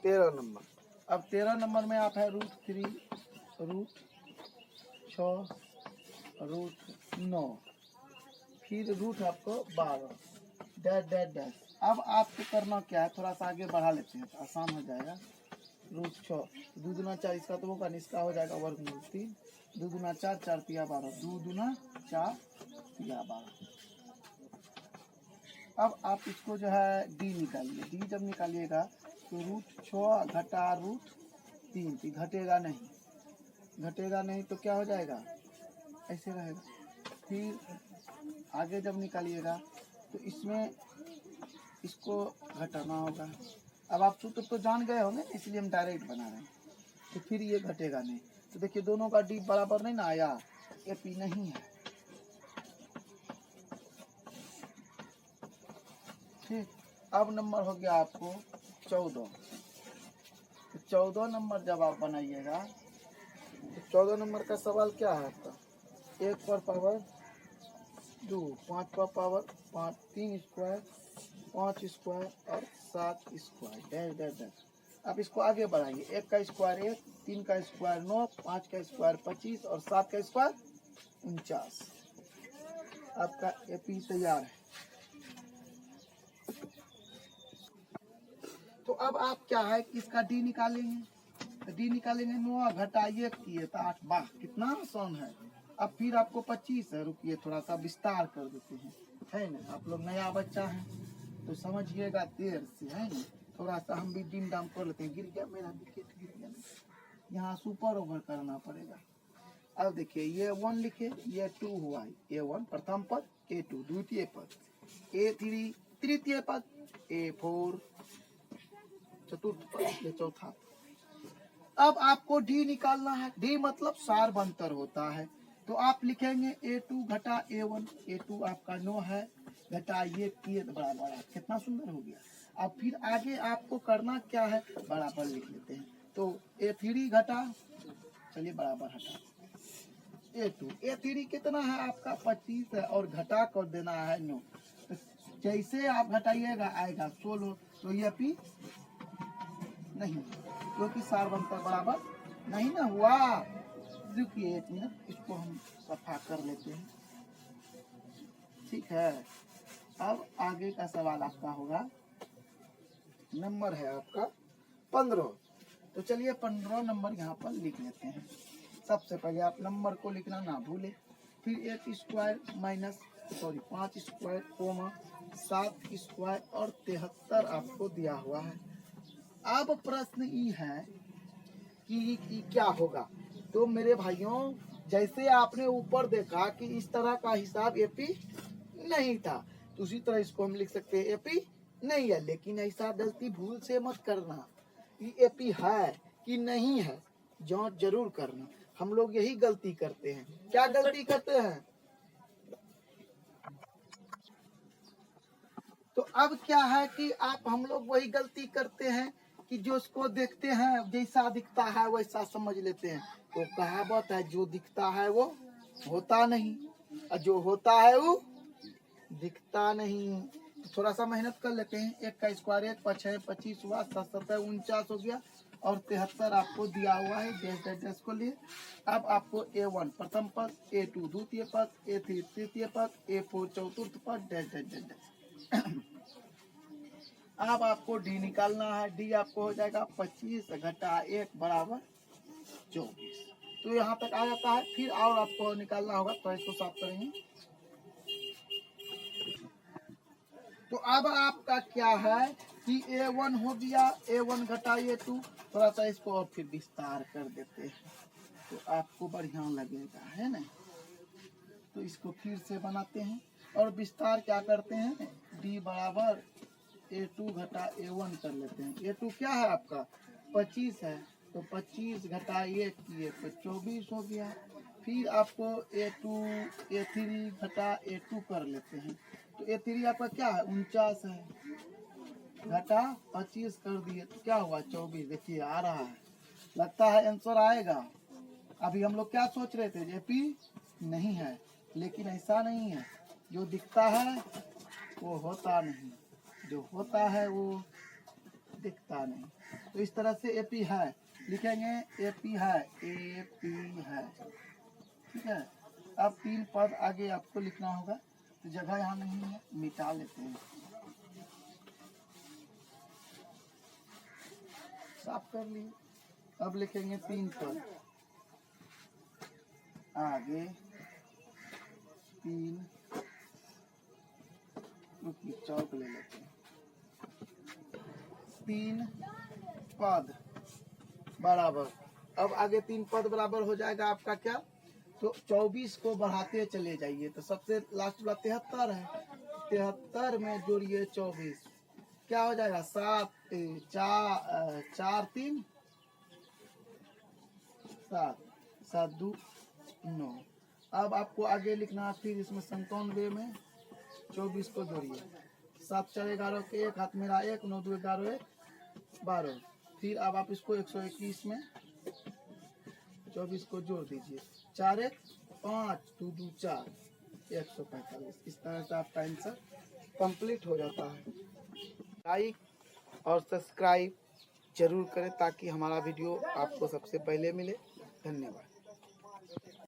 13 number. अब 13 number में आप है √3, √6, √9, फिर रूट आपको 12, डैश डैश डैश। अब आपको करना क्या है, थोड़ा सा आगे बढ़ा लेते हैं तो आसान हो जाएगा। √6, 2 दूना 4, इसका तो होगा नहीं, इसका हो जाएगा वर्गमूल 3, 2 दूना 4, 4 तिया 12, 2 दूना 4 तिया 12। अब आप इसको जो है डी निकालिए। डी जब निकालिएगा तो √6 घटा √3, तो घटेगा नहीं, घटेगा नहीं तो क्या हो जाएगा, ऐसे रहेगा। फिर आगे जब निकालिएगा तो इसमें इसको घटाना होगा। अब आप सूत्र तो जान गए होंगे, इसलिए हम डायरेक्ट बना रहे हैं। तो फिर ये घटेगा नहीं, तो देखिए दोनों का डी बराबर नहीं ना आया, ए पी नहीं है। ठीक, अब नंबर हो गया आपको 14। तो 14 नंबर जब आप बनाइएगा तो 14 नंबर का सवाल क्या है आपका, 1 पर पावर 2, 5 पर पावर 5, 3 स्क्वायर, 5 स्क्वायर और 7 स्क्वायर, डैश डैश डैश। आप इसको आगे बढ़ाइए, 1 का स्क्वायर 1, 3 का स्क्वायर 9, 5 का स्क्वायर 25 और 7 का स्क्वायर 49। आपका एपी तैयार है। तो अब आप क्या है कि इसका डी निकालेंगे, तो डी निकालेंगे 9 घटा 1 किए तो 8, वाह कितना आसान है। अब फिर आपको 25 है, रुकिए थोड़ा सा विस्तार कर देते हैं, है ना, आप लोग नया बच्चा है तो समझिएगा देर से, है ना। थोड़ा सा हम भी डिम डाम कर लेते हैं। गिर गया मेरा विकेट, गिर गया, यहाँ सुपर ओवर करना पड़ेगा। अब देखिए ये 1 लिखे, ये 2 हुआ, A1 प्रथम पद, A2 द्वितीय पद, A3 तृतीय पद, A4 चतुर्थ पद, ये चौथा। अब आपको डी निकालना है। डी मतलब सारबंतर होता है, तो आप लिखेंगे A2 घटा A1, A2 आपका 9 है, घटा ये किए तो बराबर है, कितना सुंदर हो गया। अब फिर आगे आपको करना क्या है, बराबर लिख लेते हैं। तो A3 घटा, चलिए बराबर हटा A3 कितना है आपका 25 है, और घटा कर देना है 9। तो जैसे आप घटाइएगा आएगा 16, तो ये पी नहीं, क्योंकि सारबंतर बराबर नहीं ना हुआ। रुकिए 1 मिनट, इसको हम सफा कर लेते हैं, ठीक है। अब आगे का सवाल आपका होगा, नंबर है आपका 15। तो चलिए 15 नंबर यहाँ पर लिख लेते हैं। सबसे पहले आप नंबर को लिखना ना भूले, फिर 1 square minus 5 square comma 7 square और 73 आपको दिया हुआ है। अब प्रश्न ये है कि क्या होगा। तो मेरे भाइयों, जैसे आपने ऊपर देखा कि इस तरह का हिसाब एपी नहीं था, तो उसी तरह इसको हम लिख सकते हैं एपी नहीं है। लेकिन ऐसा गलती भूल से मत करना, ये एपी है कि नहीं है जांच जरूर करना। हम लोग यही गलती करते हैं। क्या गलती करते हैं? तो अब क्या है कि आप हम लोग वही गलती करते हैं कि जो उसको देखते हैं जैसा दिखता है वैसा समझ लेते हैं। तो कहावत है, जो दिखता है वो होता नहीं, और जो होता है वो दिखता नहीं। तो थोड़ा सा मेहनत कर लेते हैं। 1 का स्क्वायर 1, 5 6 25 हुआ, 7 7 49 हो गया, और 73 आपको दिया हुआ है डैश डैश डैश को लिए। अब आपको A1 प्रथम पद, A2 द्वितीय पद, A3 तृतीय पद, A4 चतुर्थ पद, डैश डैश डैश डैश। अब आपको डी निकालना है। डी आपको हो जाएगा 25 घटा 1 बराबर 24। तो यहाँ तक आ जाता है। फिर और आपको निकालना होगा, तो इसको साफ करेंगे। तो अब आपका क्या है कि A1 हो गया, A1 घटा A2। थोड़ा सा इसको और फिर विस्तार कर देते हैं तो आपको बढ़िया लगेगा, है ना। तो इसको फिर से बनाते हैं और विस्तार क्या करते हैं, डी बराबर A2 घटा A1 कर लेते हैं। A2 क्या है आपका 25 है, तो 25 घटा 1 किए तो 24 हो गया। फिर आपको A2 A3 घटा A2 कर लेते हैं। तो A3 आपका क्या है 49 है, घटा 25 कर दिए तो क्या हुआ 24। देखिए आ रहा है, लगता है आंसर आएगा। अभी हम लोग क्या सोच रहे थे, एपी नहीं है, लेकिन ऐसा नहीं है। जो दिखता है वो होता नहीं, जो होता है वो दिखता नहीं। तो इस तरह से एपी है लिखेंगे, एपी है, एपी है, ठीक है। अब 3 पद आगे आपको लिखना होगा, तो जगह यहाँ नहीं है, मिटा लेते हैं, साफ कर लिए। अब लिखेंगे 3 पद आगे 3, चौक ले लेते हैं, 3 पद बराबर। अब आगे 3 पद बराबर हो जाएगा आपका क्या, तो 24 को बढ़ाते चले जाइए, तो सबसे लास्ट वाला 73 है, 73 में जोड़िए 24, क्या हो जाएगा 7 4 3 7 7 2 9। अब आपको आगे लिखना है, फिर इसमें 97 में 24 को जोड़िए, 7 4 11 के 1 हाथ मेरा 1, 9 2 11 1 12। फिर अब आप इसको 121 में 24 को जोड़ दीजिए, 4 1 5 2 2 4 145। इस तरह से आपका आंसर कंप्लीट हो जाता है। लाइक और सब्सक्राइब जरूर करें ताकि हमारा वीडियो आपको सबसे पहले मिले। धन्यवाद।